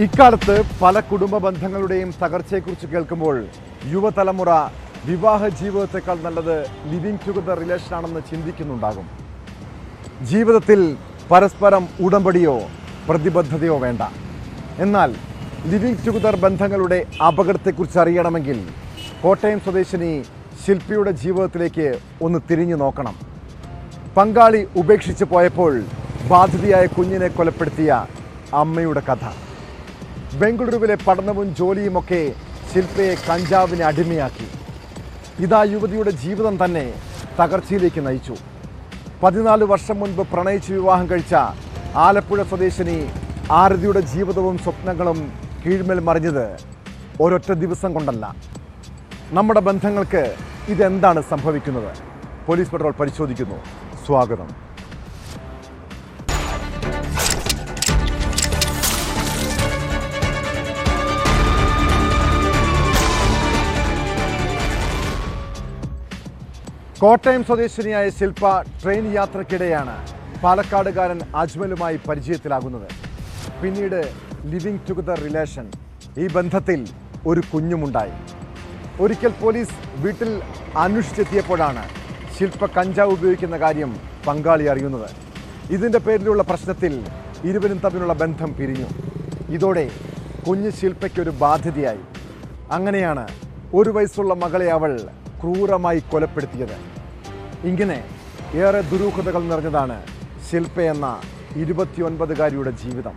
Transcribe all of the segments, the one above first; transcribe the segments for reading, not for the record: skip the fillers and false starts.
ഇക്കാലത്ത് പല കുടുംബ ബന്ധങ്ങളുടെയും തകർച്ചയെക്കുറിച്ച് കേൾക്കുമ്പോൾ യുവതലമുറ വിവാഹ ജീവിതത്തെക്കാൾ നല്ലത് ലിവിങ് ടുഗദർ റിലേഷൻ ആണെന്ന് ചിന്തിക്കുന്നുണ്ടാകും. ജീവിതത്തിൽ പരസ്പരം ഉടമ്പടിയോ പ്രതിബദ്ധതയോ വേണ്ട. എന്നാൽ ലിവിങ് ടുഗദർ ബന്ധങ്ങളുടെ അപകടത്തെക്കുറിച്ച് അറിയണമെങ്കിൽ കോട്ടയം സ്വദേശിനി ശില്പിയുടെ ജീവിതത്തിലേക്ക് ഒന്ന് തിരിഞ്ഞു നോക്കണം. പങ്കാളി ഉപേക്ഷിച്ച് പോയപ്പോൾ ബാധിതയായ കുഞ്ഞിനെ കൊലപ്പെടുത്തിയ അമ്മയുടെ കഥ. ബംഗളൂരുവിലെ പഠനവും ജോലിയുമൊക്കെ ശില്പയെ കഞ്ചാവിന് അടിമയാക്കി. ഇതാ യുവതിയുടെ ജീവിതം തന്നെ തകർച്ചയിലേക്ക് നയിച്ചു. 14 വർഷം മുൻപ് പ്രണയിച്ച് വിവാഹം കഴിച്ച ആലപ്പുഴ സ്വദേശിനി ആരതിയുടെ ജീവിതവും സ്വപ്നങ്ങളും കീഴ്മേൽ മറിഞ്ഞത് ഒരൊറ്റ ദിവസം കൊണ്ടല്ല. നമ്മുടെ ബന്ധങ്ങൾക്ക് ഇതെന്താണ് സംഭവിക്കുന്നത്? പോലീസ് പെട്രോൾ പരിശോധിക്കുന്നു. സ്വാഗതം. കോട്ടയം സ്വദേശിനിയായ ശില്പ ട്രെയിൻ യാത്രക്കിടെയാണ് പാലക്കാടുകാരൻ അജ്മലുമായി പരിചയത്തിലാകുന്നത്. പിന്നീട് ലിവിങ് ടുഗദർ റിലേഷൻ. ഈ ബന്ധത്തിൽ ഒരു കുഞ്ഞുമുണ്ടായി. ഒരിക്കൽ പോലീസ് വീട്ടിൽ അന്വേഷിച്ചെത്തിയപ്പോഴാണ് ശില്പ കഞ്ചാവ് ഉപയോഗിക്കുന്ന കാര്യം പങ്കാളി അറിയുന്നത്. ഇതിൻ്റെ പേരിലുള്ള പ്രശ്നത്തിൽ ഇരുവരും തമ്മിലുള്ള ബന്ധം പിരിഞ്ഞു. ഇതോടെ കുഞ്ഞ് ശില്പയ്ക്കൊരു ബാധ്യതയായി. അങ്ങനെയാണ് 1 വയസ്സുള്ള മകളെ അവൾ ക്രൂരമായി കൊലപ്പെടുത്തിയത്. ഇങ്ങനെ ഏറെ ദുരൂഹതകൾ നിറഞ്ഞതാണ് ശില്പ എന്ന 29-കാരിയുടെ ജീവിതം.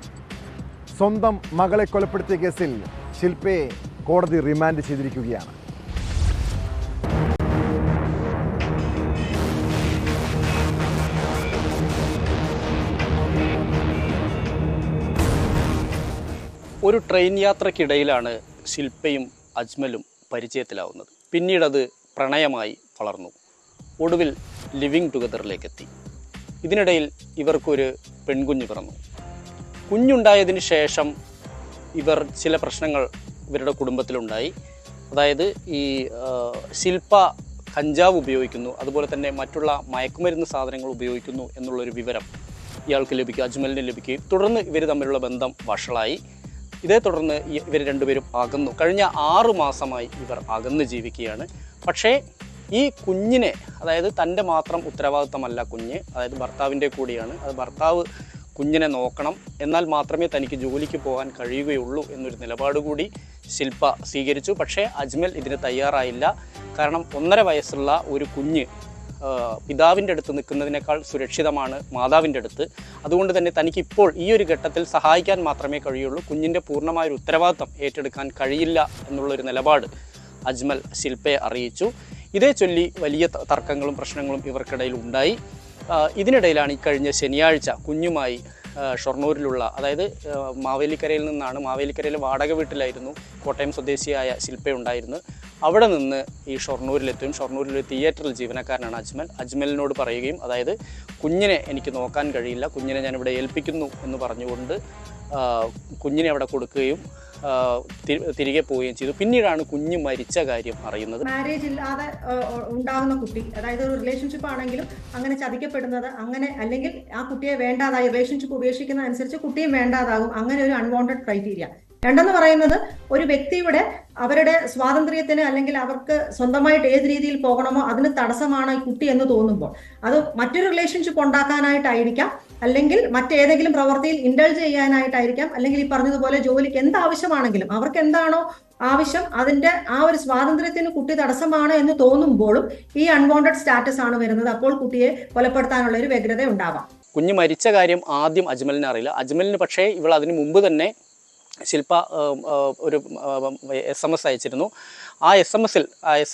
സ്വന്തം മകളെ കൊലപ്പെടുത്തിയ കേസിൽ ശില്പയെ കോടതി റിമാൻഡ് ചെയ്തിരിക്കുകയാണ്. ഒരു ട്രെയിൻ യാത്രക്കിടയിലാണ് ശില്പയും അജ്മലും പരിചയത്തിലാവുന്നത്. പിന്നീടത് പ്രണയമായി വളർന്നു. ഒടുവിൽ ലിവിങ് ടുഗദറിലേക്കെത്തി. ഇതിനിടയിൽ ഇവർക്കൊരു പെൺകുഞ്ഞ് പിറന്നു. കുഞ്ഞുണ്ടായതിന് ശേഷം ഇവർ ചില പ്രശ്നങ്ങൾ ഇവരുടെ കുടുംബത്തിലുണ്ടായി. അതായത് ഈ ശില്പ കഞ്ചാവ് ഉപയോഗിക്കുന്നു, അതുപോലെ തന്നെ മറ്റുള്ള മയക്കുമരുന്ന് സാധനങ്ങൾ ഉപയോഗിക്കുന്നു എന്നുള്ളൊരു വിവരം ഇയാൾക്ക് ലഭിക്കും, അജ്മലിന് ലഭിക്കുകയും തുടർന്ന് ഇവർ തമ്മിലുള്ള ബന്ധം വഷളായി. ഇതേ തുടർന്ന് ഇവർ രണ്ടുപേരും അകന്നു. കഴിഞ്ഞ 6 മാസമായി ഇവർ അകന്ന് ജീവിക്കുകയാണ്. പക്ഷേ ഈ കുഞ്ഞിനെ, അതായത് തൻ്റെ മാത്രം ഉത്തരവാദിത്തമല്ല കുഞ്ഞ്, അതായത് ഭർത്താവിൻ്റെ കൂടിയാണ്. അത് ഭർത്താവ് കുഞ്ഞിനെ നോക്കണം, എന്നാൽ മാത്രമേ തനിക്ക് ജോലിക്ക് പോകാൻ കഴിയുകയുള്ളൂ എന്നൊരു നിലപാട് കൂടി ശില്പ സ്വീകരിച്ചു. പക്ഷേ അജ്മൽ ഇതിന് തയ്യാറായില്ല. കാരണം 1.5 വയസ്സുള്ള ഒരു കുഞ്ഞ് പിതാവിൻ്റെ അടുത്ത് നിൽക്കുന്നതിനേക്കാൾ സുരക്ഷിതമാണ് മാതാവിൻ്റെ അടുത്ത്. അതുകൊണ്ട് തന്നെ തനിക്കിപ്പോൾ ഈ ഒരു ഘട്ടത്തിൽ സഹായിക്കാൻ മാത്രമേ കഴിയുള്ളൂ, കുഞ്ഞിൻ്റെ പൂർണ്ണമായൊരു ഉത്തരവാദിത്തം ഏറ്റെടുക്കാൻ കഴിയില്ല എന്നുള്ളൊരു നിലപാട് അജ്മൽ ശില്പയെ അറിയിച്ചു. ഇതേ ചൊല്ലി വലിയ തർക്കങ്ങളും പ്രശ്നങ്ങളും ഇവർക്കിടയിൽ ഉണ്ടായി. ഇതിനിടയിലാണ് ഈ കഴിഞ്ഞ ശനിയാഴ്ച കുഞ്ഞുമായി ഷൊർണൂരിലുള്ള, അതായത് മാവേലിക്കരയിൽ നിന്നാണ്, മാവേലിക്കരയിലെ വാടക വീട്ടിലായിരുന്നു കോട്ടയം സ്വദേശിയായ ശില്പയുണ്ടായിരുന്നത്. അവിടെ നിന്ന് ഈ ഷൊർണൂരിലെത്തുകയും ഷൊർണൂരിലൊരു തിയേറ്ററിൽ ജീവനക്കാരനാണ് അജ്മൽ. അജ്മലിനോട് പറയുകയും, അതായത് കുഞ്ഞിനെ എനിക്ക് നോക്കാൻ കഴിയില്ല, കുഞ്ഞിനെ ഞാനിവിടെ ഏൽപ്പിക്കുന്നു എന്ന് പറഞ്ഞുകൊണ്ട് കുഞ്ഞിനെ അവിടെ കൊടുക്കുകയും തിരികെ പോവുകയും ചെയ്തു. പിന്നീടാണ് കുഞ്ഞ് മരിച്ച കാര്യം അറിയുന്നത്. മാരേജ് ഇല്ലാതെ ഉണ്ടാകുന്ന കുട്ടി, അതായത് ഒരു റിലേഷൻഷിപ്പ് ആണെങ്കിലും അങ്ങനെ ചതിക്കപ്പെടുന്നത്, അങ്ങനെ അല്ലെങ്കിൽ ആ കുട്ടിയെ വേണ്ടാതായി റിലേഷൻഷിപ്പ് ഉപേക്ഷിക്കുന്ന അനുസരിച്ച് കുട്ടിയും വേണ്ടാതാകും. അങ്ങനെ ഒരു അൺവാണ്ടഡ് ക്രൈറ്റീരിയ. രണ്ടെന്ന് പറയുന്നത്, ഒരു വ്യക്തിയുടെ അവരുടെ സ്വാതന്ത്ര്യത്തിന് അല്ലെങ്കിൽ അവർക്ക് സ്വന്തമായിട്ട് ഏത് രീതിയിൽ പോകണമോ അതിന് തടസ്സമാണ് ഈ കുട്ടി എന്ന് തോന്നുമ്പോൾ അത് മറ്റൊരു റിലേഷൻഷിപ്പ് ഉണ്ടാക്കാനായിട്ടായിരിക്കാം, അല്ലെങ്കിൽ മറ്റേതെങ്കിലും പ്രവൃത്തിയിൽ ഇൻഡൾജ് ചെയ്യാനായിട്ടായിരിക്കാം, അല്ലെങ്കിൽ ഈ പറഞ്ഞതുപോലെ ജോലിക്ക് എന്താവശ്യമാണെങ്കിലും അവർക്ക് എന്താണോ ആവശ്യം അതിന്റെ ആ ഒരു സ്വാതന്ത്ര്യത്തിന് കുട്ടി തടസ്സമാണ് എന്ന് തോന്നുമ്പോഴും ഈ അൺവാണ്ടഡ് സ്റ്റാറ്റസ് ആണ് വരുന്നത്. അപ്പോൾ കുട്ടിയെ കൊലപ്പെടുത്താനുള്ള ഒരു വ്യഗ്രത ഉണ്ടാവാം. കുഞ്ഞ് മരിച്ച കാര്യം ആദ്യം അജ്മലിന് അറിയില്ല. അജ്മലിന് പക്ഷേ ഇവൾ അതിന് മുമ്പ് തന്നെ ശില്പ ഒരു SMS അയച്ചിരുന്നു. ആ എസ്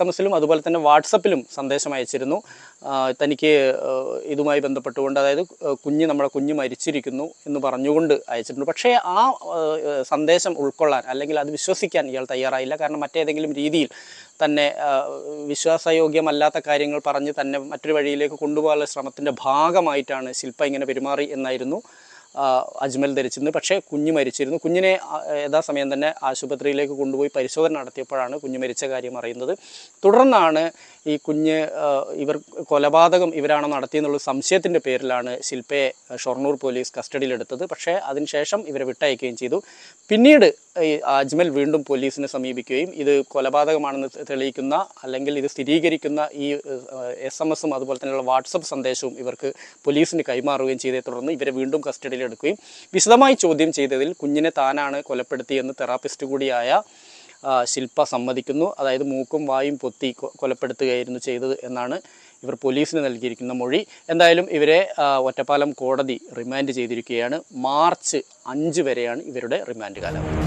എം എസിലും അതുപോലെ തന്നെ വാട്സപ്പിലും സന്ദേശം അയച്ചിരുന്നു. തനിക്ക് ഇതുമായി ബന്ധപ്പെട്ടുകൊണ്ട്, അതായത് നമ്മുടെ കുഞ്ഞ് മരിച്ചിരിക്കുന്നു എന്ന് പറഞ്ഞുകൊണ്ട് അയച്ചിട്ടുണ്ട്. പക്ഷേ ആ സന്ദേശം ഉൾക്കൊള്ളാൻ അല്ലെങ്കിൽ അത് വിശ്വസിക്കാൻ ഇയാൾ തയ്യാറായില്ല. കാരണം മറ്റേതെങ്കിലും രീതിയിൽ തന്നെ വിശ്വാസയോഗ്യമല്ലാത്ത കാര്യങ്ങൾ പറഞ്ഞ് തന്നെ മറ്റൊരു വഴിയിലേക്ക് കൊണ്ടുപോകാനുള്ള ശ്രമത്തിൻ്റെ ഭാഗമായിട്ടാണ് ശില്പ ഇങ്ങനെ പെരുമാറി എന്നായിരുന്നു അജ്മൽ ധരിച്ചിരുന്നത്. പക്ഷേ കുഞ്ഞ് മരിച്ചിരുന്നു. കുഞ്ഞിനെ യഥാസമയം തന്നെ ആശുപത്രിയിലേക്ക് കൊണ്ടുപോയി പരിശോധന നടത്തിയപ്പോഴാണ് കുഞ്ഞ് മരിച്ച കാര്യം അറിയുന്നത്. തുടർന്നാണ് ഈ കുഞ്ഞ് ഇവർ കൊലപാതകം ഇവരാണോ നടത്തിയെന്നുള്ള സംശയത്തിൻ്റെ പേരിലാണ് ശില്പയെ ഷൊർണൂർ പോലീസ് കസ്റ്റഡിയിലെടുത്തത്. പക്ഷേ അതിനുശേഷം ഇവരെ വിട്ടയക്കുകയും ചെയ്തു. പിന്നീട് ഈ അജ്മൽ വീണ്ടും പോലീസിനെ സമീപിക്കുകയും ഇത് കൊലപാതകമാണെന്ന് തെളിയിക്കുന്ന അല്ലെങ്കിൽ ഇത് സ്ഥിരീകരിക്കുന്ന ഈ SMS അതുപോലെ തന്നെയുള്ള വാട്സപ്പ് സന്ദേശവും ഇവർക്ക് പോലീസിന് കൈമാറുകയും ചെയ്തതിനെ തുടർന്ന് ഇവരെ വീണ്ടും കസ്റ്റഡിയിലെടുക്കുകയും വിശദമായി ചോദ്യം ചെയ്തതിൽ കുഞ്ഞിനെ താനാണ് കൊലപ്പെടുത്തിയെന്ന് തെറാപ്പിസ്റ്റ് കൂടിയായ ശില്പ സമ്മതിക്കുന്നു. അതായത് മൂക്കും വായും പൊത്തി കൊലപ്പെടുത്തുകയായിരുന്നു ചെയ്തത് എന്നാണ് ഇവർ പോലീസിന് നൽകിയിരിക്കുന്ന മൊഴി. എന്തായാലും ഇവരെ ഒറ്റപ്പാലം കോടതി റിമാൻഡ് ചെയ്തിരിക്കുകയാണ്. മാർച്ച് 5 വരെയാണ് ഇവരുടെ റിമാൻഡ് കാലാവധി.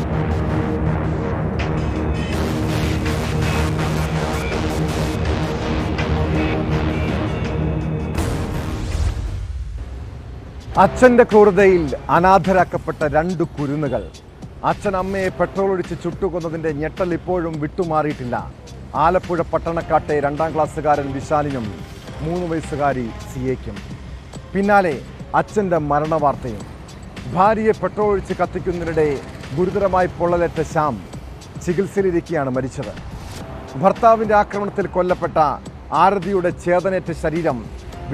അച്ഛൻ്റെ ക്രൂരതയിൽ അനാഥരാക്കപ്പെട്ട 2 കുരുന്നുകൾ. അച്ഛൻ അമ്മയെ പെട്രോൾ ഒഴിച്ച് ചുട്ടുകൊന്നതിൻ്റെ ഞെട്ടൽ ഇപ്പോഴും വിട്ടുമാറിയിട്ടില്ല. ആലപ്പുഴ പട്ടണക്കാട്ടെ 2ാം ക്ലാസ്സുകാരൻ വിശാലിനും 3 വയസ്സുകാരി സിയയ്ക്കും. പിന്നാലെ അച്ഛൻ്റെ മരണവാർത്തയും. ഭാര്യയെ പെട്രോൾ ഒഴിച്ച് കത്തിക്കുന്നതിനിടെ ഗുരുതരമായി പൊള്ളലേറ്റ ശ്യാം ചികിത്സയിലിരിക്കെയാണ് മരിച്ചത്. ഭർത്താവിൻ്റെ ആക്രമണത്തിൽ കൊല്ലപ്പെട്ട ആരതിയുടെ ചേതനേറ്റ ശരീരം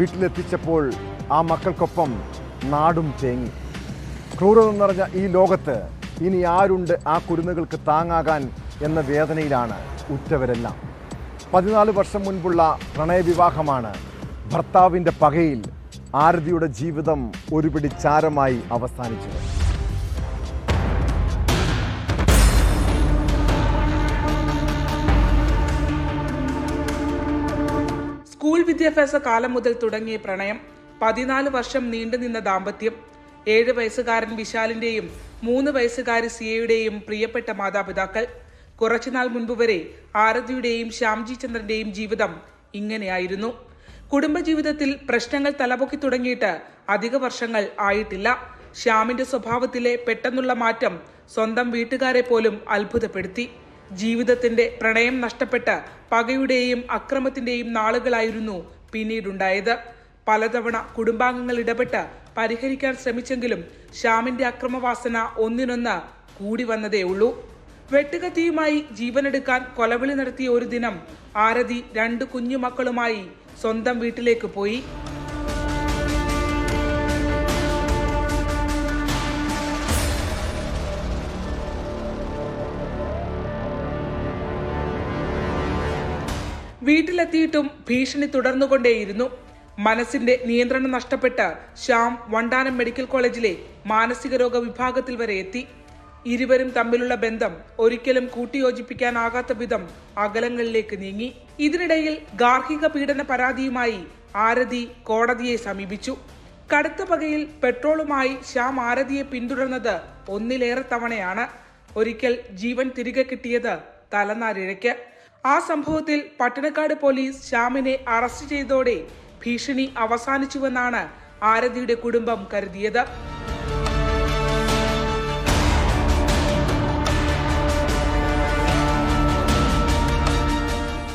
വീട്ടിലെത്തിച്ചപ്പോൾ ആ മക്കൾക്കൊപ്പം നാടും തേങ്ങി. ക്രൂരത നിറഞ്ഞ ഈ ലോകത്ത് ഇനി ആരുണ്ട് ആ കുരുന്നുകൾക്ക് താങ്ങാകാൻ എന്ന വേദനയിലാണ് ഉറ്റവരെല്ലാം. 14 വർഷം മുൻപുള്ള പ്രണയവിവാഹമാണ് ഭർത്താവിൻ്റെ പകയിൽ ആരതിയുടെ ജീവിതം ഒരുപിടി ചാരമായി അവസാനിച്ചത്. സ്കൂൾ വിദ്യാഭ്യാസ കാലം മുതൽ തുടങ്ങിയ പ്രണയം, 14 വർഷം നീണ്ടുനിന്ന ദാമ്പത്യം, 7 വയസ്സുകാരൻ വിശാലിന്റെയും 3 വയസ്സുകാരി സിയയുടെയും പ്രിയപ്പെട്ട മാതാപിതാക്കൾ. കുറച്ചുനാൾ മുൻപ് വരെ ആരതിയുടെയും ശ്യാംജി ചന്ദ്രന്റെയും ജീവിതം ഇങ്ങനെയായിരുന്നു. കുടുംബജീവിതത്തിൽ പ്രശ്നങ്ങൾ തലപൊക്കി തുടങ്ങിയിട്ട് അധിക വർഷങ്ങൾ ആയിട്ടില്ല. ശ്യാമിന്റെ സ്വഭാവത്തിലെ പെട്ടെന്നുള്ള മാറ്റം സ്വന്തം വീട്ടുകാരെ പോലും അത്ഭുതപ്പെടുത്തി. ജീവിതത്തിന്റെ പ്രണയം നഷ്ടപ്പെട്ട് പകയുടെയും അക്രമത്തിന്റെയും നാളുകളായിരുന്നു പിന്നീടുണ്ടായത്. പലതവണ കുടുംബാംഗങ്ങൾ ഇടപെട്ട് പരിഹരിക്കാൻ ശ്രമിച്ചെങ്കിലും ശ്യാമിന്റെ അക്രമവാസന ഒന്നിനൊന്ന് കൂടി വന്നതേ ഉള്ളൂ. വെട്ടുകത്തിയുമായി ജീവനെടുക്കാൻ കൊലവിളി നടത്തിയ ഒരു ദിനം ആരതി 2 കുഞ്ഞുമക്കളുമായി സ്വന്തം വീട്ടിലേക്ക് പോയി. വീട്ടിലെത്തിയിട്ടും ഭീഷണി തുടർന്നുകൊണ്ടേയിരുന്നു. മനസ്സിന്റെ നിയന്ത്രണം നഷ്ടപ്പെട്ട് ശ്യാം വണ്ടാനം മെഡിക്കൽ കോളേജിലെ മാനസിക രോഗ വിഭാഗത്തിൽ വരെ എത്തി. ഇരുവരും തമ്മിലുള്ള ബന്ധം ഒരിക്കലും കൂട്ടിയോജിപ്പിക്കാനാകാത്ത വിധം അകലങ്ങളിലേക്ക് നീങ്ങി. ഇതിനിടയിൽ ഗാർഹിക പീഡന പരാതിയുമായി ആരതി കോടതിയെ സമീപിച്ചു. കടുത്ത പകയിൽ പെട്രോളുമായി ശ്യാം ആരതിയെ പിന്തുടർന്നത് 1-ലേറെ തവണയാണ്. ഒരിക്കൽ ജീവൻ തിരികെ കിട്ടിയത് തലനാരിഴയ്ക്ക്. ആ സംഭവത്തിൽ പട്ടണക്കാട് പോലീസ് ശ്യാമിനെ അറസ്റ്റ് ചെയ്തതോടെ ഭീഷണി അവസാനിച്ചുവെന്നാണ് ആരതിയുടെ കുടുംബം കരുതിയത്.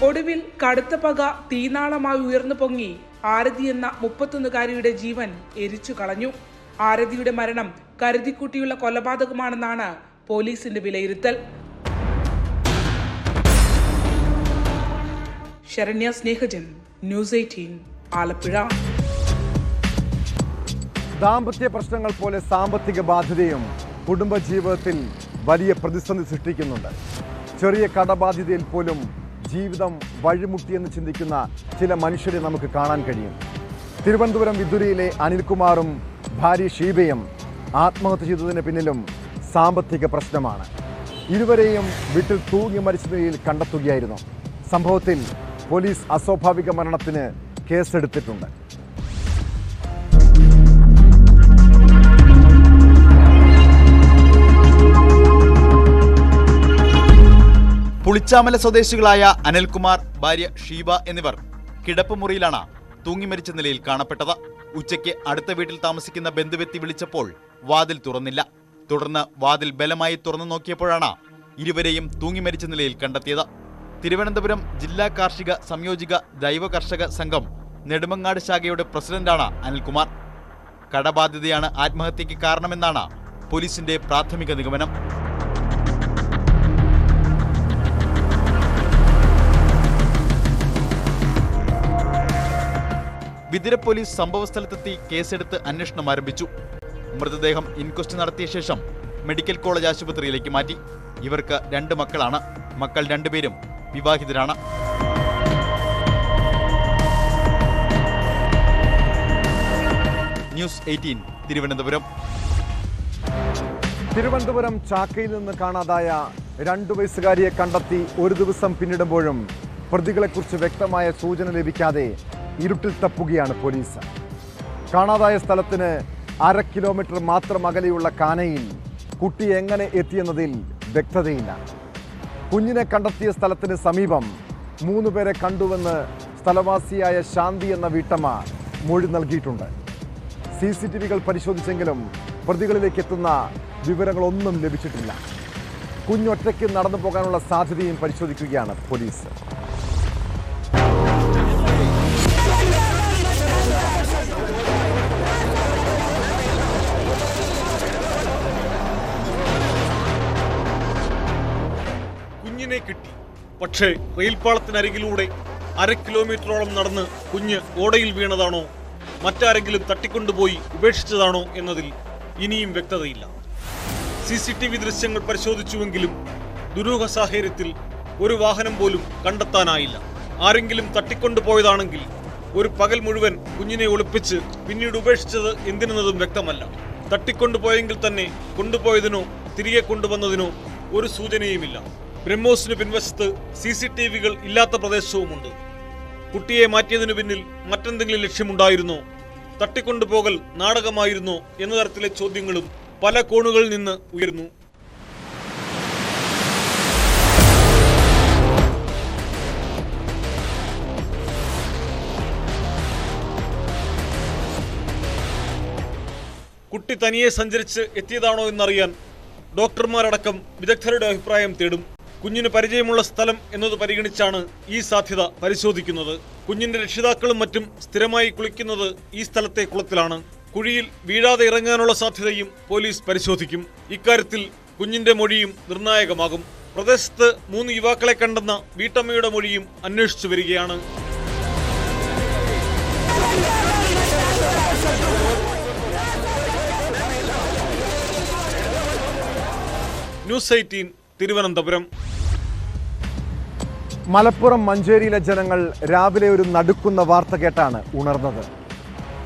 ഒടുവിൽ കടുത്ത പക തീനാളമായി ഉയർന്നു പൊങ്ങി ആരതി എന്ന 31-കാരിയുടെ ജീവൻ എരിച്ചു കളഞ്ഞു. ആരതിയുടെ മരണം കരുതിക്കൂട്ടിയുള്ള കൊലപാതകമാണെന്നാണ് പോലീസിന്റെ വിലയിരുത്തൽ. ശരണ്യ സ്നേഹജൻ, ന്യൂസ് 18, ആലപ്പുഴ. ദാമ്പത്യ പ്രശ്നങ്ങൾ പോലെ സാമ്പത്തിക ബാധ്യതയും കുടുംബജീവിതത്തിൽ വലിയ പ്രതിസന്ധി സൃഷ്ടിക്കുന്നുണ്ട്. ചെറിയ കടബാധ്യതയിൽ പോലും ജീവിതം വഴിമുട്ടിയെന്ന് ചിന്തിക്കുന്ന ചില മനുഷ്യരെ നമുക്ക് കാണാൻ കഴിയും. തിരുവനന്തപുരം വിദുരയിലെ അനിൽകുമാറും ഭാര്യ ഷീബയും ആത്മഹത്യ ചെയ്തതിന് പിന്നിലും സാമ്പത്തിക പ്രശ്നമാണ്. ഇരുവരെയും വീട്ടിൽ തൂങ്ങി മരിച്ച നിലയിൽ കണ്ടെത്തുകയായിരുന്നു. സംഭവത്തിൽ പോലീസ് അസ്വാഭാവിക മരണത്തിന് കേസെടുത്തിട്ടുണ്ട്. പുളിച്ചാമല സ്വദേശികളായ അനിൽകുമാർ, ഭാര്യ ഷീബ എന്നിവർ കിടപ്പുമുറിയിലാണ് തൂങ്ങിമരിച്ച നിലയിൽ കാണപ്പെട്ടത്. ഉച്ചയ്ക്ക് അടുത്ത വീട്ടിൽ താമസിക്കുന്ന ബന്ധുവെത്തി വിളിച്ചപ്പോൾ വാതിൽ തുറന്നില്ല. തുടർന്ന് വാതിൽ ബലമായി തുറന്നു നോക്കിയപ്പോഴാണ് ഇരുവരെയും തൂങ്ങിമരിച്ച നിലയിൽ കണ്ടെത്തിയത്. തിരുവനന്തപുരം ജില്ലാ കാർഷിക സംയോജിക ജൈവ കർഷക സംഘം നെടുമങ്ങാട് ശാഖയുടെ പ്രസിഡന്റാണ് അനിൽകുമാർ. കടബാധ്യതയാണ് ആത്മഹത്യയ്ക്ക് കാരണമെന്നാണ് പോലീസിന്റെ പ്രാഥമിക നിഗമനം. വിതുര പോലീസ് സംഭവസ്ഥലത്തെത്തി കേസെടുത്ത് അന്വേഷണം ആരംഭിച്ചു. മൃതദേഹം ഇൻക്വസ്റ്റ് നടത്തിയ ശേഷം മെഡിക്കൽ കോളേജ് ആശുപത്രിയിലേക്ക് മാറ്റി. ഇവർക്ക് 2 മക്കളാണ്. മക്കൾ 2 പേരും വിവാഹിതരാണ്. ന്യൂസ് 18 തിരുവനന്തപുരം. തിരുവനന്തപുരം ചാക്കയിൽ നിന്ന് കാണാതായ 2 വയസ്സുകാരിയെ കണ്ടെത്തി ഒരു ദിവസം പിന്നിടുമ്പോഴും പ്രതികളെക്കുറിച്ച് വ്യക്തമായ സൂചന ലഭിക്കാതെ ഇരുട്ടിൽ തപ്പുകയാണ് പോലീസ്. കാണാതായ സ്ഥലത്തിന് 1/2 കിലോമീറ്റർ മാത്രം അകലെയുള്ള കാനയിൽ കുട്ടി എങ്ങനെ എത്തിയെന്നതിൽ വ്യക്തതയില്ല. കുഞ്ഞിനെ കണ്ടെത്തിയ സ്ഥലത്തിന് സമീപം 3 പേരെ കണ്ടുവെന്ന് സ്ഥലവാസിയായ ശാന്തി എന്ന വീട്ടമ്മ മൊഴി നൽകിയിട്ടുണ്ട്. CCTVകൾ പരിശോധിച്ചെങ്കിലും പ്രതികളിലേക്ക് എത്തുന്ന വിവരങ്ങളൊന്നും ലഭിച്ചിട്ടില്ല. കുഞ്ഞൊറ്റയ്ക്ക് നടന്നു പോകാനുള്ള സാധ്യതയും പരിശോധിക്കുകയാണ് പോലീസ്. കുഞ്ഞിനെ കിട്ടി. പക്ഷേ റെയിൽപാളത്തിനരികിലൂടെ 1/2 കിലോമീറ്ററോളം നടന്ന് കുഞ്ഞ് ഓടയിൽ വീണതാണോ മറ്റാരെങ്കിലും തട്ടിക്കൊണ്ടുപോയി ഉപേക്ഷിച്ചതാണോ എന്നതിൽ ഇനിയും വ്യക്തതയില്ല. CCTV ദൃശ്യങ്ങൾ പരിശോധിച്ചുവെങ്കിലും ദുരൂഹ സാഹചര്യത്തിൽ ഒരു വാഹനം പോലും കണ്ടെത്താനായില്ല. ആരെങ്കിലും തട്ടിക്കൊണ്ടുപോയതാണെങ്കിൽ ഒരു പകൽ മുഴുവൻ കുഞ്ഞിനെ ഒളിപ്പിച്ച് പിന്നീട് ഉപേക്ഷിച്ചത് എന്തിനെന്നതും വ്യക്തമല്ല. തട്ടിക്കൊണ്ടുപോയെങ്കിൽ തന്നെ കൊണ്ടുപോയതിനോ തിരികെ കൊണ്ടുവന്നതിനോ ഒരു സൂചനയുമില്ല. ബ്രഹ്മോസിന് പിൻവശത്ത് CCTVകൾ ഇല്ലാത്ത പ്രദേശവുമുണ്ട്. കുട്ടിയെ മാറ്റിയതിനു പിന്നിൽ മറ്റെന്തെങ്കിലും ലക്ഷ്യമുണ്ടായിരുന്നോ, തട്ടിക്കൊണ്ടുപോകൽ നാടകമായിരുന്നോ എന്ന തരത്തിലെ ചോദ്യങ്ങളും പല കോണുകളിൽ നിന്ന് ഉയർന്നു. കുട്ടി തനിയെ സഞ്ചരിച്ച് എത്തിയതാണോ എന്നറിയാൻ ഡോക്ടർമാരടക്കം വിദഗ്ധരുടെ അഭിപ്രായം തേടും. കുഞ്ഞിന് പരിചയമുള്ള സ്ഥലം എന്നത് പരിഗണിച്ചാണ് ഈ സാധ്യത പരിശോധിക്കുന്നത്. കുഞ്ഞിന്റെ രക്ഷിതാക്കളും മറ്റും സ്ഥിരമായി കുളിക്കുന്നത് ഈ സ്ഥലത്തെ കുളത്തിലാണ്. കുഴിയിൽ വീഴാതെ ഇറങ്ങാനുള്ള സാധ്യതയും പോലീസ് പരിശോധിക്കും. ഇക്കാര്യത്തിൽ കുഞ്ഞിന്റെ മൊഴിയും നിർണായകമാകും. പ്രദേശത്ത് 3 യുവാക്കളെ കണ്ടെന്ന വീട്ടമ്മയുടെ മൊഴിയും അന്വേഷിച്ചു വരികയാണ്. ന്യൂസ് 18 തിരുവനന്തപുരം. മലപ്പുറം മഞ്ചേരിയിലെ ജനങ്ങൾ രാവിലെ ഒരു നടുക്കുന്ന വാർത്ത കേട്ടാണ് ഉണർന്നത്.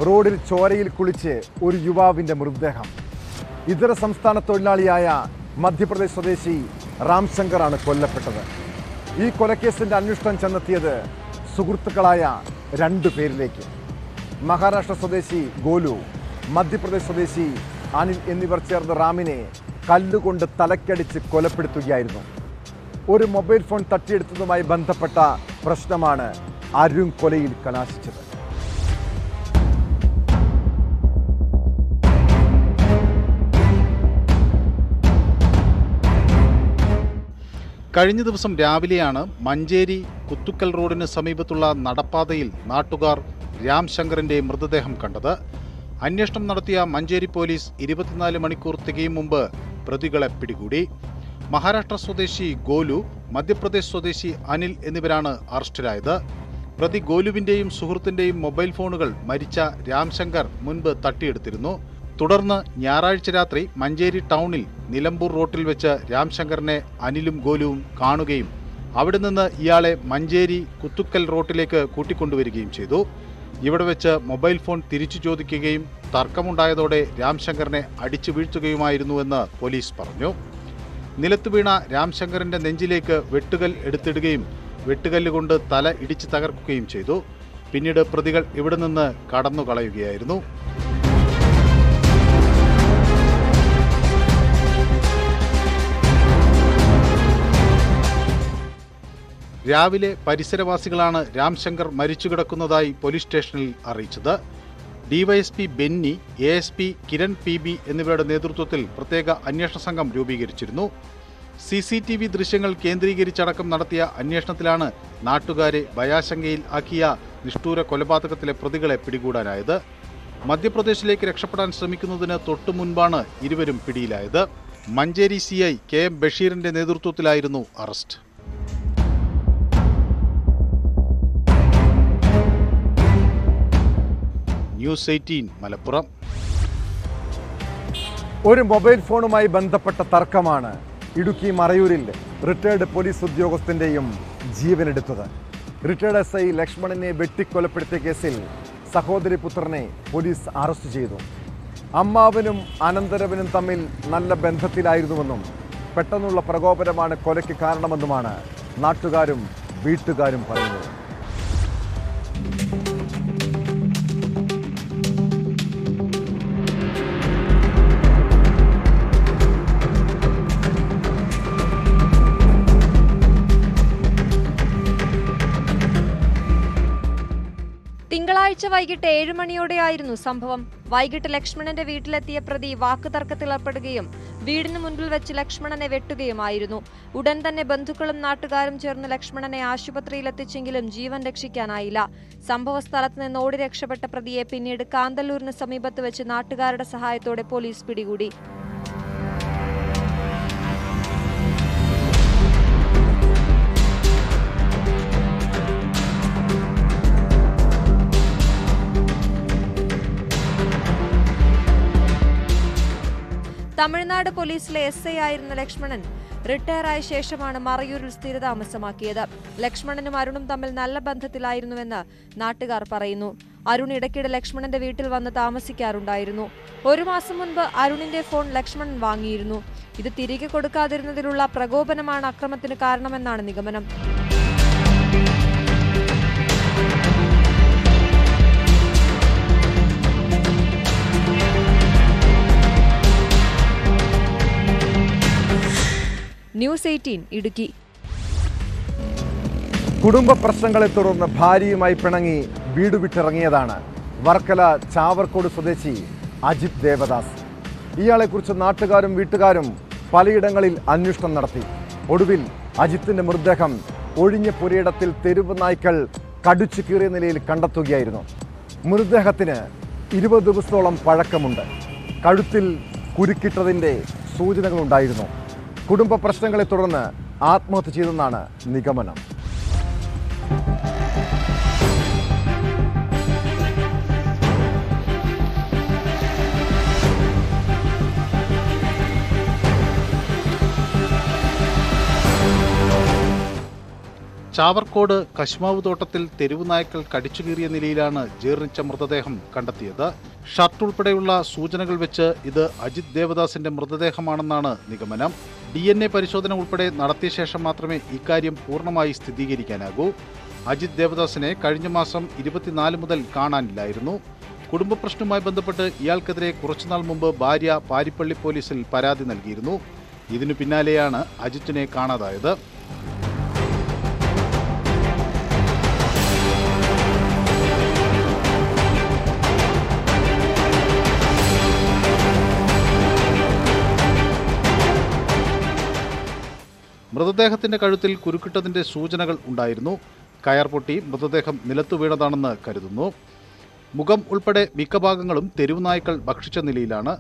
റോഡിൽ ചോരയിൽ കുളിച്ച് ഒരു യുവാവിൻ്റെ മൃതദേഹം. ഇതര സംസ്ഥാന തൊഴിലാളിയായ മധ്യപ്രദേശ് സ്വദേശി രാംശങ്കറാണ് കൊല്ലപ്പെട്ടത്. ഈ കൊലക്കേസിൻ്റെ അന്വേഷണം ചെന്നെത്തിയത് സുഹൃത്തുക്കളായ 2 പേരിലേക്ക്. മഹാരാഷ്ട്ര സ്വദേശി ഗോലു, മധ്യപ്രദേശ് സ്വദേശി അനിൽ എന്നിവർ ചേർന്ന് റാമിനെ കല്ലുകൊണ്ട് തലക്കടിച്ച് കൊലപ്പെടുത്തുകയായിരുന്നു. ഒരു മൊബൈൽ ഫോൺ തട്ടിയെടുത്തതുമായി ബന്ധപ്പെട്ട പ്രശ്നമാണ് അരുൺ കൊലയിൽ കലാശിച്ചത്. കഴിഞ്ഞ ദിവസം രാവിലെയാണ് മഞ്ചേരി കുത്തുക്കൽ റോഡിന് സമീപത്തുള്ള നടപ്പാതയിൽ നാട്ടുകാർ രാംശങ്കറിന്റെ മൃതദേഹം കണ്ടത്. അന്വേഷണം നടത്തിയ മഞ്ചേരി പോലീസ് 24 മണിക്കൂർ തികയും മുമ്പ് പ്രതികളെ പിടികൂടി. മഹാരാഷ്ട്ര സ്വദേശി ഗോലു, മധ്യപ്രദേശ് സ്വദേശി അനിൽ എന്നിവരാണ് അറസ്റ്റിലായത്. പ്രതി ഗോലുവിന്റെയും സുഹൃത്തിന്റെയും മൊബൈൽ ഫോണുകൾ മരിച്ച രാംശങ്കർ മുൻപ് തട്ടിയെടുത്തിരുന്നു. തുടർന്ന് ഞായറാഴ്ച രാത്രി മഞ്ചേരി ടൗണിൽ നിലമ്പൂർ റോട്ടിൽ വെച്ച് രാംശങ്കറിനെ അനിലും ഗോലുവും കാണുകയും അവിടെ നിന്ന് ഇയാളെ മഞ്ചേരി കുത്തുക്കൽ റോട്ടിലേക്ക് കൂട്ടിക്കൊണ്ടുവരികയും ചെയ്തു. ഇവിടെ വെച്ച് മൊബൈൽ ഫോൺ തിരിച്ചു ചോദിക്കുകയും തർക്കമുണ്ടായതോടെ രാംശങ്കറിനെ അടിച്ചു വീഴ്ത്തുകയുമായിരുന്നുവെന്ന് പോലീസ് പറഞ്ഞു. നിലത്ത് വീണ രാംശങ്കറിന്റെ നെഞ്ചിലേക്ക് വെട്ടുകൽ എടുത്തിടുകയും വെട്ടുകല്ലുകൊണ്ട് തല ഇടിച്ച് തകർക്കുകയും ചെയ്തു. പിന്നീട് പ്രതികൾ ഇവിടെ നിന്ന് കടന്നുകളയുകയായിരുന്നു. രാവിലെ പരിസരവാസികളാണ് രാംശങ്കർ മരിച്ചുകിടക്കുന്നതായി പോലീസ് സ്റ്റേഷനിൽ അറിയിച്ചത്. DYSP Benny, ASP Kiran PB എന്നിവരുടെ നേതൃത്വത്തിൽ പ്രത്യേക അന്വേഷണ സംഘം രൂപീകരിച്ചിരുന്നു. CCTV ദൃശ്യങ്ങൾ കേന്ദ്രീകരിച്ചടക്കം നടത്തിയ അന്വേഷണത്തിലാണ് നാട്ടുകാരെ ഭയാശങ്കയിൽ ആക്കിയ നിഷ്ഠൂര കൊലപാതകത്തിലെ പ്രതികളെ പിടികൂടാനായത്. മധ്യപ്രദേശിലേക്ക് രക്ഷപ്പെടാൻ ശ്രമിക്കുന്നതിന് തൊട്ടു മുൻപാണ് ഇരുവരും പിടിയിലായത്. മഞ്ചേരി CI KM ബഷീറിന്റെ നേതൃത്വത്തിലായിരുന്നു അറസ്റ്റ്. ന്യൂസ് 18 മലപ്പുറം. ഒരു മൊബൈൽ ഫോണുമായി ബന്ധപ്പെട്ട തർക്കമാണ് ഇടുക്കി മറയൂരിൽ റിട്ടയർഡ് പോലീസ് ഉദ്യോഗസ്ഥൻ്റെയും ജീവനെടുത്തത്. റിട്ടയർഡ് SI ലക്ഷ്മണനെ വെട്ടിക്കൊലപ്പെടുത്തിയ കേസിൽ സഹോദരി പുത്രനെ പോലീസ് അറസ്റ്റ് ചെയ്തു. അമ്മാവനും അനന്തരവനും തമ്മിൽ നല്ല ബന്ധത്തിലായിരുന്നുവെന്നും പെട്ടെന്നുള്ള പ്രകോപനമാണ് കൊലയ്ക്ക് കാരണമെന്നുമാണ് നാട്ടുകാരും വീട്ടുകാരും പറയുന്നത്. തിങ്കളാഴ്ച വൈകിട്ട് 7 മണിയോടെയായിരുന്നു സംഭവം. വൈകിട്ട് ലക്ഷ്മണന്റെ വീട്ടിലെത്തിയ പ്രതി വാക്കുതർക്കത്തിലേർപ്പെടുകയും വീടിന് മുൻപിൽ വെച്ച് ലക്ഷ്മണനെ വെട്ടുകയുമായിരുന്നു. ഉടൻ തന്നെ ബന്ധുക്കളും നാട്ടുകാരും ചേർന്ന് ലക്ഷ്മണനെ ആശുപത്രിയിലെത്തിച്ചെങ്കിലും ജീവൻ രക്ഷിക്കാനായില്ല. സംഭവ സ്ഥലത്ത് നിന്ന് ഓടി രക്ഷപ്പെട്ട പ്രതിയെ പിന്നീട് കാന്തല്ലൂരിന് സമീപത്ത് വെച്ച് നാട്ടുകാരുടെ സഹായത്തോടെ പോലീസ് പിടികൂടി. തമിഴ്നാട് പോലീസിലെ SI ആയിരുന്ന ലക്ഷ്മണൻ റിട്ടയറായ ശേഷമാണ് മറയൂരിൽ സ്ഥിരതാമസമാക്കിയത്. ലക്ഷ്മണനും അരുണും തമ്മിൽ നല്ല ബന്ധത്തിലായിരുന്നുവെന്ന് നാട്ടുകാർ പറയുന്നു. അരുൺ ഇടയ്ക്കിടെ ലക്ഷ്മണന്റെ വീട്ടിൽ വന്ന് താമസിക്കാറുണ്ടായിരുന്നു. 1 മാസം മുൻപ് അരുണിന്റെ ഫോൺ ലക്ഷ്മണൻ വാങ്ങിയിരുന്നു. ഇത് തിരികെ കൊടുക്കാതിരുന്നതിലുള്ള പ്രകോപനമാണ് അക്രമത്തിന് കാരണമെന്നാണ് നിഗമനം. ന്യൂസ് 18 ഇടുക്കി. കുടുംബ പ്രശ്നങ്ങളെ തുടർന്ന് ഭാര്യയുമായി പിണങ്ങി വീട് വിട്ടിറങ്ങിയതാണ് വർക്കല ചാവർക്കോട് സ്വദേശി അജിത് ദേവദാസ്. ഇയാളെക്കുറിച്ച് നാട്ടുകാരും വീട്ടുകാരും പലയിടങ്ങളിൽ അന്വേഷണം നടത്തി. ഒടുവിൽ അജിത്തിന്റെ മൃതദേഹം ഒഴിഞ്ഞ പുരയിടത്തിൽ തെരുവ് നായ്ക്കൾ കടിച്ചു കീറിയ നിലയിൽ കണ്ടെത്തുകയായിരുന്നു. മൃതദേഹത്തിന് 20 ദിവസത്തോളം പഴക്കമുണ്ട്. കഴുത്തിൽ കുരുക്കിട്ടതിൻ്റെ സൂചനകളുണ്ടായിരുന്നു. കുടുംബ പ്രശ്നങ്ങളെ തുടർന്ന് ആത്മഹത്യ ചെയ്തെന്നാണ് നിഗമനം. ചാവർക്കോട് കശ്മാവ് തോട്ടത്തിൽ തെരുവ് നായ്ക്കൾ കടിച്ചുകീറിയ നിലയിലാണ് ജീർണിച്ച മൃതദേഹം കണ്ടെത്തിയത്. ഷർട്ട് ഉൾപ്പെടെയുള്ള സൂചനകൾ വെച്ച് ഇത് അജിത് ദേവദാസിന്റെ മൃതദേഹമാണെന്നാണ് നിഗമനം. DNA പരിശോധന ഉൾപ്പെടെ നടത്തിയ ശേഷം മാത്രമേ ഇക്കാര്യം പൂർണ്ണമായി സ്ഥിരീകരിക്കാനാകൂ. അജിത് ദേവദാസിനെ കഴിഞ്ഞ മാസം 24 മുതൽ കാണാനില്ലായിരുന്നു. കുടുംബ പ്രശ്നവുമായി ബന്ധപ്പെട്ട് ഇയാൾക്കെതിരെ കുറച്ചുനാൾ മുമ്പ് ഭാര്യ പാരിപ്പള്ളി പോലീസിൽ പരാതി നൽകിയിരുന്നു. ഇതിനു പിന്നാലെയാണ് അജിത്തിനെ കാണാതായത്. മൃതദേഹത്തിന്റെ കഴുത്തിൽ കുരുക്കിട്ടതിന്റെ സൂചനകൾ ഉണ്ടായിരുന്നു. കയർ പൊട്ടി മൃതദേഹം നിലത്തു വീണതാണെന്ന് കരുതുന്നു. മുഖം ഉൾപ്പെടെ മിക്ക ഭാഗങ്ങളും തെരുവ് നായ്ക്കൾ ഭക്ഷിച്ച നിലയിലാണ്.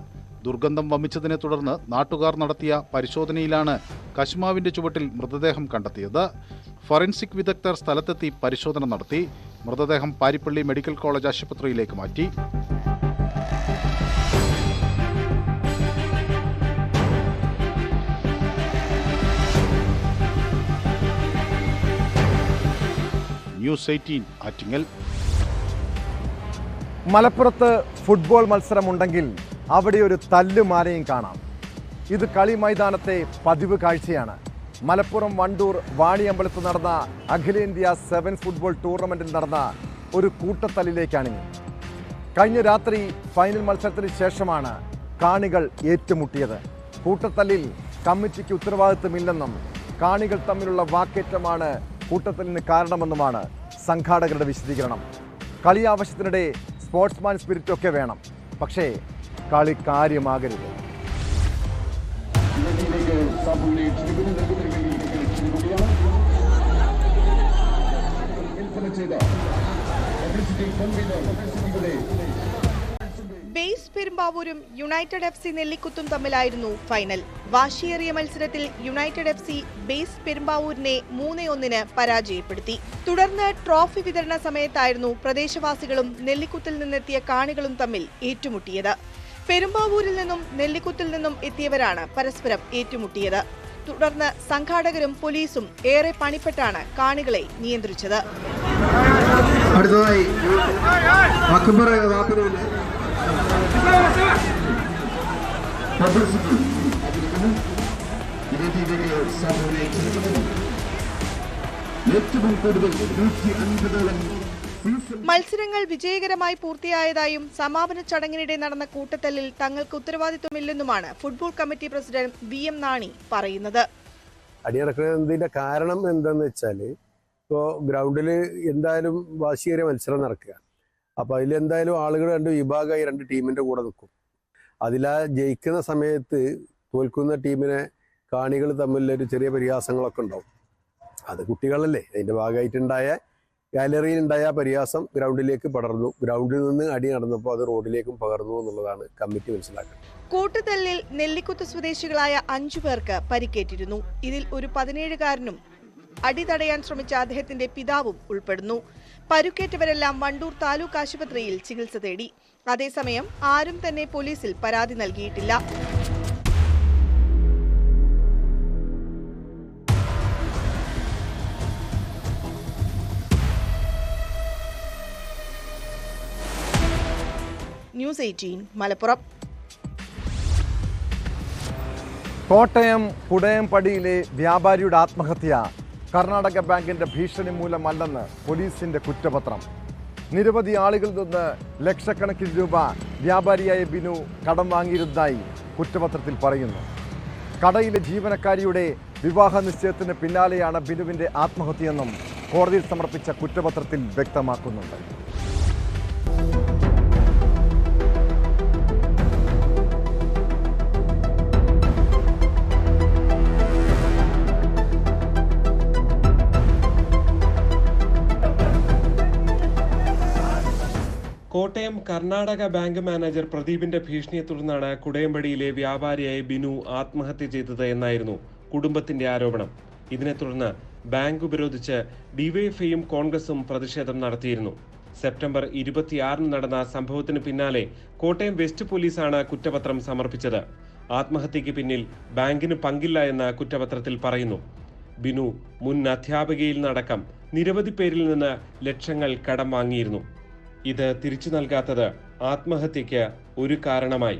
ദുർഗന്ധം വമിച്ചതിനെ തുടർന്ന് നാട്ടുകാർ നടത്തിയ പരിശോധനയിലാണ് കശുമാവിന്റെ ചുവട്ടിൽ മൃതദേഹം കണ്ടെത്തിയത്. ഫോറൻസിക് വിദഗ്ധർ സ്ഥലത്തെത്തി പരിശോധന നടത്തി. മൃതദേഹം പാരിപ്പള്ളി മെഡിക്കൽ കോളേജ് ആശുപത്രിയിലേക്ക് മാറ്റി. ന്യൂസ് 18 ആറ്റിങ്ങൽ. മലപ്പുറത്ത് ഫുട്ബോൾ മത്സരമുണ്ടെങ്കിൽ അവിടെ ഒരു തല്ലുമാലയും കാണാം. ഇത് കളി മൈതാനത്തെ പതിവ് കാഴ്ചയാണ്. മലപ്പുറം വണ്ടൂർ വാണിയമ്പലത്ത് നടന്ന അഖിലേന്ത്യാ 7 ഫുട്ബോൾ ടൂർണമെന്റിൽ നടന്ന ഒരു കൂട്ടത്തല്ലിലേക്കാണിനി. കഴിഞ്ഞ രാത്രി ഫൈനൽ മത്സരത്തിന് ശേഷമാണ് കാണികൾ ഏറ്റുമുട്ടിയത്. കൂട്ടത്തല്ലിൽ കമ്മിറ്റിക്ക് ഉത്തരവാദിത്തമില്ലെന്നും കാണികൾ തമ്മിലുള്ള വാക്കേറ്റമാണ് കൂട്ടത്തല്ലിന് കാരണമെന്നുമാണ് സംഘാടകരുടെ വിശദീകരണം. കളി ആവശ്യത്തിനിടെ സ്പോർട്സ്മാൻ സ്പിരിറ്റൊക്കെ വേണം, പക്ഷേ കളി കാര്യമാകരുത്. ബേസ് പെരുമ്പാവൂരും യുണൈറ്റഡ് FC നെല്ലിക്കുത്തും തമ്മിലായിരുന്നു ഫൈനൽ. വാശിയേറിയ മത്സരത്തിൽ യുണൈറ്റഡ് FC ബേസ് പെരുമ്പാവൂരിനെ 3-1 പരാജയപ്പെടുത്തി. തുടർന്ന് ട്രോഫി വിതരണ സമയത്തായിരുന്നു പ്രദേശവാസികളും നെല്ലിക്കുത്തിൽ നിന്നെത്തിയ കാണികളും തമ്മിൽ ഏറ്റുമുട്ടിയത്. പെരുമ്പാവൂരിൽ നിന്നും നെല്ലിക്കുത്തിൽ നിന്നും എത്തിയവരാണ് പരസ്പരം ഏറ്റുമുട്ടിയത്. തുടർന്ന് സംഘാടകരും പോലീസും ഏറെ പണിപ്പെട്ടാണ് കാണികളെ നിയന്ത്രിച്ചത്. മത്സരങ്ങൾ വിജയകരമായി പൂർത്തിയായതായും സമാപന ചടങ്ങിനിടെ നടന്ന കൂട്ടത്തല്ലിൽ തങ്ങൾക്ക് ഉത്തരവാദിത്വമില്ലെന്നുമാണ് football committee president VM Nani പറയുന്നത്. അടിയടക്കുന്നതിന്റെ കാരണം എന്താന്ന് വെച്ചാൽ ഇപ്പോൾ ഗ്രൗണ്ടിൽ എന്തായാലും വാശിയേറിയ മത്സരം നടക്കുക. അപ്പോൾ അതിലെന്തായാലും ആളുകൾ 2 വിഭാഗമായി 2 ടീമിന്റെ കൂടെ നിൽക്കും. അതിലാ ജയിക്കുന്ന സമയത്ത് തോൽക്കുന്ന ടീമിനെ കാണികൾ തമ്മിലൊരു ചെറിയ പരിഹാസങ്ങളൊക്കെ ഉണ്ടാവും. അത് കുട്ടികളല്ലേ, അതിന്റെ ഭാഗമായിട്ടുണ്ടായ ഗാലറിയിലുണ്ടായ പരിഹാസം ഗ്രൗണ്ടിലേക്ക് പടർന്നു. ഗ്രൗണ്ടിൽ നിന്ന് അടി നടന്നപ്പോൾ അത് റോഡിലേക്കും പകർന്നു എന്നുള്ളതാണ് കമ്മിറ്റി മനസ്സിലാക്കുന്നത്. കൂട്ടുതല്ലിൽ നെല്ലിക്കുത്ത് സ്വദേശികളായ 5 പേർക്ക് പരിക്കേറ്റിരുന്നു. ഇതിൽ ഒരു 17-കാരനും അടി തടയാൻ ശ്രമിച്ച അദ്ദേഹത്തിന്റെ പിതാവും ഉൾപ്പെടുന്നു. പരുക്കേറ്റവരെല്ലാം വണ്ടൂർ താലൂക്ക് ആശുപത്രിയിൽ ചികിത്സ തേടി. അതേസമയം ആരും തന്നെ പോലീസിൽ പരാതി നൽകിയിട്ടില്ല. ന്യൂസ് 18 മലപ്പുറം. കോട്ടയം കുടയംപടിയിലെ വ്യാപാരിയുടെ ആത്മഹത്യ കർണാടക ബാങ്കിന്റെ ഭീഷണി മൂലമല്ലെന്ന് പോലീസിന്റെ കുറ്റപത്രം. നിരവധി ആളുകളിൽ നിന്ന് ലക്ഷക്കണക്കിന് രൂപ വ്യാപാരിയായ ബിനു കടം വാങ്ങിയിരുന്നതായി കുറ്റപത്രത്തിൽ പറയുന്നു. കടയിലെ ജീവനക്കാരിയുടെ വിവാഹ നിശ്ചയത്തിന് പിന്നാലെയാണ് ബിനുവിന്റെ ആത്മഹത്യയെന്നും കോടതിയിൽ സമർപ്പിച്ച കുറ്റപത്രത്തിൽ വ്യക്തമാക്കുന്നുണ്ട്. കോട്ടയം കർണാടക ബാങ്ക് മാനേജർ പ്രദീപിന്റെ ഭീഷണിയെ തുടർന്നാണ് കുടയംപടിയിലെ വ്യാപാരിയായ ബിനു ആത്മഹത്യ ചെയ്തത് എന്നായിരുന്നു കുടുംബത്തിന്റെ ആരോപണം. ഇതിനെ തുടർന്ന് ബാങ്ക് ഉപരോധിച്ച് ഡിവൈഎഫ്ഐയും കോൺഗ്രസും പ്രതിഷേധം നടത്തിയിരുന്നു. സെപ്റ്റംബർ 26 നടന്ന സംഭവത്തിന് പിന്നാലെ കോട്ടയം വെസ്റ്റ് പോലീസാണ് കുറ്റപത്രം സമർപ്പിച്ചത്. ആത്മഹത്യയ്ക്ക് പിന്നിൽ ബാങ്കിന് പങ്കില്ല എന്ന് കുറ്റപത്രത്തിൽ പറയുന്നു. ബിനു മുൻ അധ്യാപികയിൽ നിന്നടക്കം നിരവധി പേരിൽ നിന്ന് ലക്ഷങ്ങൾ കടം വാങ്ങിയിരുന്നു. ഇത് തിരിച്ചു നൽകാത്തത് ആത്മഹത്യയ്ക്ക് ഒരു കാരണമായി.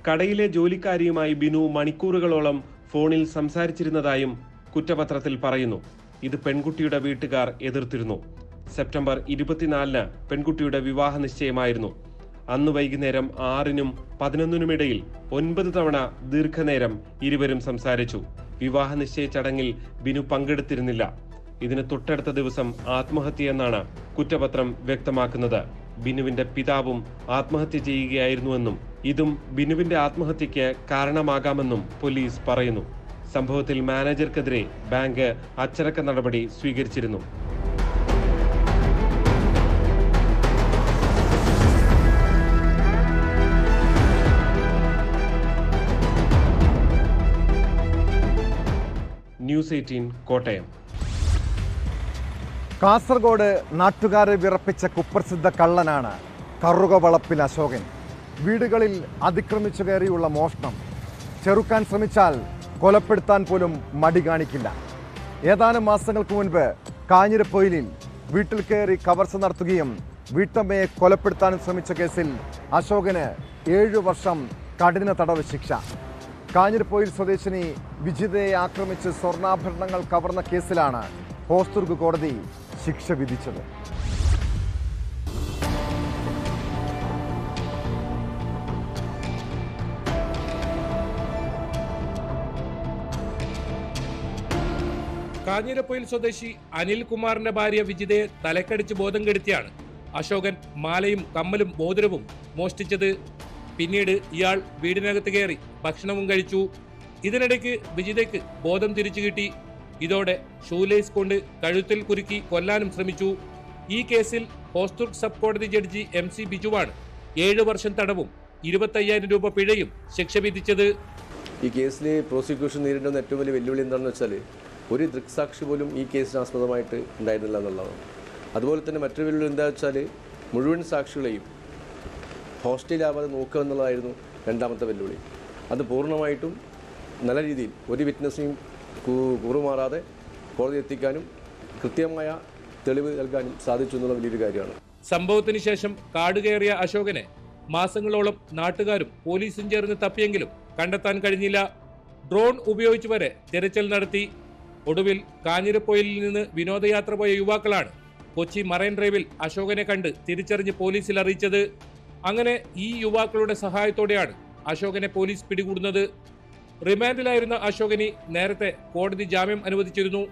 കടയിലെ ജോലിക്കാരിയുമായി ബിനു മണിക്കൂറുകളോളം ഫോണിൽ സംസാരിച്ചിരുന്നതായും കുറ്റപത്രത്തിൽ പറയുന്നു. ഇത് പെൺകുട്ടിയുടെ വീട്ടുകാർ എതിർത്തിരുന്നു. സെപ്റ്റംബർ 24 പെൺകുട്ടിയുടെ വിവാഹ നിശ്ചയമായിരുന്നു. അന്ന് വൈകുന്നേരം 6-നും 11-നും ഇടയിൽ 9 തവണ ദീർഘനേരം ഇരുവരും സംസാരിച്ചു. വിവാഹ നിശ്ചയ ചടങ്ങിൽ ബിനു പങ്കെടുത്തിരുന്നില്ല. ഇതിന് തൊട്ടടുത്ത ദിവസം ആത്മഹത്യയെന്നാണ് കുറ്റപത്രം വ്യക്തമാക്കുന്നത്. ബിനുവിന്റെ പിതാവും ആത്മഹത്യ ചെയ്യുകയായിരുന്നുവെന്നും ഇതും ബിനുവിന്റെ ആത്മഹത്യയ്ക്ക് കാരണമാകാമെന്നും പോലീസ് പറയുന്നു. സംഭവത്തിൽ മാനേജർക്കെതിരെ ബാങ്ക് അച്ചടക്ക നടപടി സ്വീകരിച്ചിരുന്നു. ന്യൂസ് 18 കോട്ടയം. കാസർഗോഡ് നാട്ടുകാരെ വിറപ്പിച്ച കുപ്രസിദ്ധ കള്ളനാണ് കറുകവളപ്പിൽ അശോകൻ. വീടുകളിൽ അതിക്രമിച്ചു കയറിയുള്ള മോഷണം. ചെറുക്കാൻ ശ്രമിച്ചാൽ കൊലപ്പെടുത്താൻ പോലും മടി കാണിക്കില്ല. ഏതാനും മാസങ്ങൾക്ക് മുൻപ് കാഞ്ഞിരപ്പൊയിലിൽ വീട്ടിൽ കയറി കവർച്ച നടത്തുകയും വീട്ടമ്മയെ കൊലപ്പെടുത്താനും ശ്രമിച്ച കേസിൽ അശോകന് 7 വർഷം കഠിന തടവ് ശിക്ഷ. കാഞ്ഞിരപ്പൊയിൽ സ്വദേശിനി വിജിതയെ ആക്രമിച്ച് സ്വർണ്ണാഭരണങ്ങൾ കവർന്ന കേസിലാണ് ഹോസ്ദുർഗ് കോടതി ശിക്ഷ വിധിച്ചത്. കാഞ്ഞിരപ്പൊയിൽ സ്വദേശി അനിൽകുമാറിന്റെ ഭാര്യ വിജിതയെ തലക്കടിച്ച് ബോധം കെടുത്തിയാണ് അശോകൻ മാലയും കമ്മലും മോതിരവും മോഷ്ടിച്ചത്. പിന്നീട് ഇയാൾ വീടിനകത്ത് കയറി ഭക്ഷണവും കഴിച്ചു. ഇതിനിടയ്ക്ക് വിജിതയ്ക്ക് ബോധം തിരിച്ചു കിട്ടി. ഇതോടെ ഷൂലേസ് കൊണ്ട് കഴുത്തിൽ കുരുക്കി കൊല്ലാനും ശ്രമിച്ചു. ഈ കേസിൽ ഹോസ്ദുർഗ് സബ് കോടതി ജഡ്ജി MC ബിജുവാണ് 7 വർഷം തടവും 25,000 രൂപ പിഴയും ശിക്ഷ വിധിച്ചത്. ഈ കേസിൽ പ്രോസിക്യൂഷൻ നേരിടുന്ന ഏറ്റവും വലിയ വെല്ലുവിളി എന്താണെന്ന് വെച്ചാൽ ഒരു ദൃക്സാക്ഷി പോലും ഈ കേസിന് ആസ്പദമായിട്ട് ഉണ്ടായിരുന്നില്ല എന്നുള്ളതാണ്. അതുപോലെ തന്നെ മറ്റൊരു വെല്ലുവിളി എന്താ വെച്ചാൽ മുഴുവൻ സാക്ഷികളെയും ഹോസ്റ്റലിലാവാതെ നോക്കുക എന്നുള്ളതായിരുന്നു രണ്ടാമത്തെ വെല്ലുവിളി. അത് പൂർണ്ണമായിട്ടും നല്ല രീതിയിൽ ഒരു വിറ്റ്നസിനെയും കൂറുമാറാതെ കോടതി എത്തിക്കാനും കൃത്യമായ തെളിവ് നൽകാനും സാധിച്ചു എന്നുള്ള വലിയൊരു കാര്യമാണ്. സംഭവത്തിന് ശേഷം കാട് കയറിയ അശോകനെ മാസങ്ങളോളം നാട്ടുകാരും പോലീസും ചേർന്ന് തപ്പിയെങ്കിലും കണ്ടെത്താൻ കഴിഞ്ഞില്ല. ഡ്രോൺ ഉപയോഗിച്ച് വരെ തിരച്ചിൽ നടത്തി. ഒടുവിൽ കാഞ്ഞിരപ്പൊയിലിൽ നിന്ന് വിനോദയാത്ര പോയ യുവാക്കളാണ് കൊച്ചി മറൈൻ ഡ്രൈവിൽ അശോകനെ കണ്ട് തിരിച്ചറിഞ്ഞ് പോലീസിൽ അറിയിച്ചത്. അങ്ങനെ ഈ യുവാക്കളുടെ സഹായത്തോടെയാണ് അശോകനെ പോലീസ് പിടികൂടുന്നത്. റിമാൻഡിലായിരുന്ന അശോകന് നേരത്തെ കോടതി ജാമ്യം അനുവദിച്ചിരുന്നു.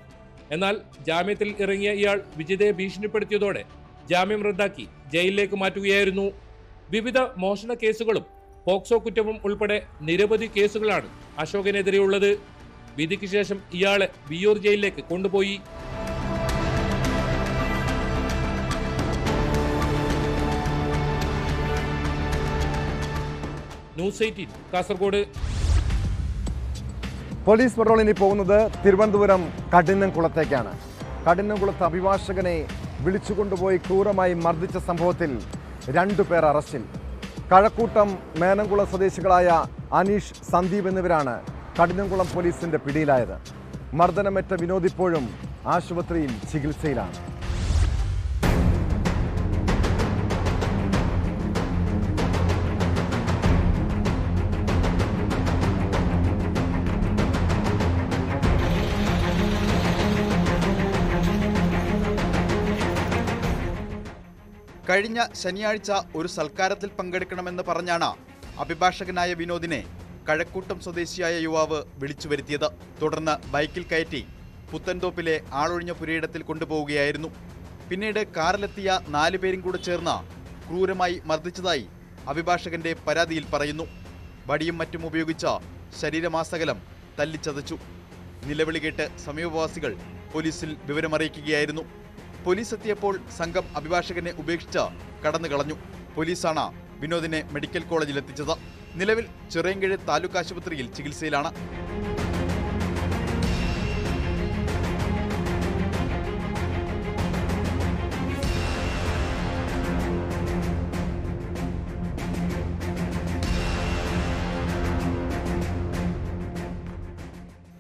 എന്നാൽ ജാമ്യത്തിൽ ഇറങ്ങിയ ഇയാൾ വിജിതയെ ഭീഷണിപ്പെടുത്തിയതോടെ ജാമ്യം റദ്ദാക്കി ജയിലിലേക്ക് മാറ്റുകയായിരുന്നു. വിവിധ മോഷണ കേസുകളും പോക്സോ കുറ്റവും ഉൾപ്പെടെ നിരവധി കേസുകളാണ് അശോകനെതിരെയുള്ളത്. വിധിക്ക് ശേഷം ഇയാളെ വിയ്യൂർ ജയിലിലേക്ക് കൊണ്ടുപോയി. ന്യൂസ് 18 കാസർഗോഡ്. പോലീസ് പട്രോൾ ഇനി പോകുന്നത് തിരുവനന്തപുരം കഠിനംകുളത്തേക്കാണ്. കഠിനംകുളത്ത് അഭിഭാഷകനെ വിളിച്ചുകൊണ്ടുപോയി ക്രൂരമായി മർദ്ദിച്ച സംഭവത്തിൽ 2 പേർ അറസ്റ്റിൽ. കഴക്കൂട്ടം മേനംകുളം സ്വദേശികളായ അനീഷ്, സന്ദീപ് എന്നിവരാണ് കഠിനംകുളം പോലീസിന്റെ പിടിയിലായത്. മർദ്ദനമേറ്റ വിനോദ് ഇപ്പോഴും ആശുപത്രിയിൽ ചികിത്സയിലാണ്. കഴിഞ്ഞ ശനിയാഴ്ച ഒരു സൽക്കാരത്തിൽ പങ്കെടുക്കണമെന്ന് പറഞ്ഞാണ് അഭിഭാഷകനായ വിനോദിനെ കഴക്കൂട്ടം സ്വദേശിയായ യുവാവ് വിളിച്ചു വരുത്തിയത്. തുടർന്ന് ബൈക്കിൽ കയറ്റി പുത്തൻതോപ്പിലെ ആളൊഴിഞ്ഞ പുരയിടത്തിൽ കൊണ്ടുപോവുകയായിരുന്നു. പിന്നീട് കാറിലെത്തിയ 4 പേരും കൂടെ ചേർന്ന് ക്രൂരമായി മർദ്ദിച്ചതായി അഭിഭാഷകന്റെ പരാതിയിൽ പറയുന്നു. വടിയും മറ്റും ഉപയോഗിച്ച ശരീരമാസകലം തല്ലിച്ചതച്ചു. നിലവിളി കേട്ട് സമീപവാസികൾ പോലീസിൽ വിവരമറിയിക്കുകയായിരുന്നു. പോലീസ് എത്തിയപ്പോൾ സംഘം അഭിഭാഷകനെ ഉപേക്ഷിച്ച് കടന്നുകളഞ്ഞു. പോലീസാണ് വിനോദിനെ മെഡിക്കൽ കോളേജിൽ എത്തിച്ചത്. നിലവിൽ ചിറയൻകീഴ് താലൂക്ക് ആശുപത്രിയിൽ ചികിത്സയിലാണ്.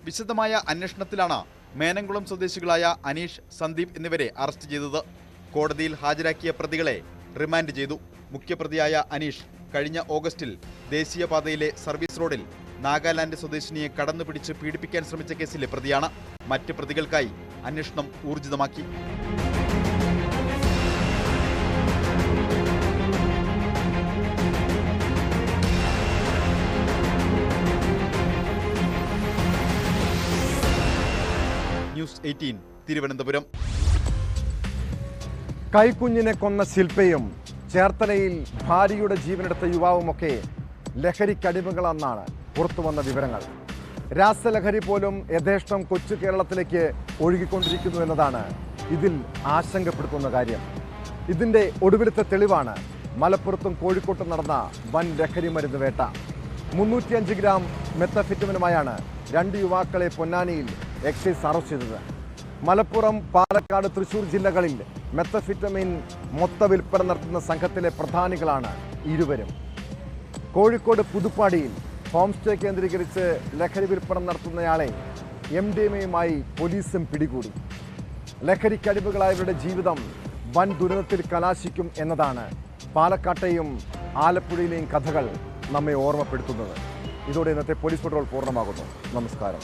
വിശദമായ അന്വേഷണത്തിലാണ് മേനംകുളം സ്വദേശികളായ അനീഷ്, സന്ദീപ് എന്നിവരെ അറസ്റ്റ് ചെയ്തത്. കോടതിയിൽ ഹാജരാക്കിയ പ്രതികളെ റിമാൻഡ് ചെയ്തു. മുഖ്യപ്രതിയായ അനീഷ് കഴിഞ്ഞ ഓഗസ്റ്റിൽ ദേശീയപാതയിലെ സർവീസ് റോഡിൽ നാഗാലാൻഡ് സ്വദേശിനിയെ കടന്നുപിടിച്ച് പീഡിപ്പിക്കാൻ ശ്രമിച്ച കേസിലെ പ്രതിയാണ്. മറ്റ് പ്രതികൾക്കായി അന്വേഷണം ഊർജിതമാക്കി. ന്യൂസ് 18 തിരുവനന്തപുരം. കൈക്കുഞ്ഞിനെ കൊന്ന ശില്പയും ചേർത്തലയിൽ ഭാര്യയുടെ ജീവനെടുത്ത യുവാവുമൊക്കെ ലഹരിക്കടിമകളെന്നാണ് പുറത്തുവന്ന വിവരങ്ങൾ. രാസലഹരി പോലും യഥേഷ്ടം കൊച്ചു കേരളത്തിലേക്ക് ഒഴുകിക്കൊണ്ടിരിക്കുന്നു എന്നതാണ് ഇതിൽ ആശങ്കപ്പെടുത്തുന്ന കാര്യം. ഇതിൻ്റെ ഒടുവിലത്തെ തെളിവാണ് മലപ്പുറത്തും കോഴിക്കോട്ടും നടന്ന വൻ ലഹരി മരുന്ന് വേട്ട. 305 ഗ്രാം മെത്തഫെറ്റമിനുമായാണ് 2 യുവാക്കളെ പൊന്നാനിയിൽ എക്സൈസ് അറസ്റ്റ് ചെയ്തത്. മലപ്പുറം, പാലക്കാട്, തൃശൂർ ജില്ലകളിൽ മെത്തഫെറ്റമിൻ മൊത്ത വിൽപ്പന നടത്തുന്ന സംഘത്തിലെ പ്രധാനികളാണ് ഇരുവരും. കോഴിക്കോട് പുതുപ്പാടിയിൽ ഹോം സ്റ്റേ കേന്ദ്രീകരിച്ച് ലഹരി വിൽപ്പന നടത്തുന്നയാളെ MDMAയുമായി പോലീസും പിടികൂടി. ലഹരിക്കടിമകളായവരുടെ ജീവിതം വൻ ദുരന്തത്തിൽ കലാശിക്കും എന്നതാണ് പാലക്കാട്ടെയും ആലപ്പുഴയിലെയും കഥകൾ നമ്മെ ഓർമ്മപ്പെടുത്തുന്നത്. ഇതോടെ ഇന്നത്തെ പോലീസ് പട്രോൾ പൂർണ്ണമാകുന്നു. നമസ്കാരം.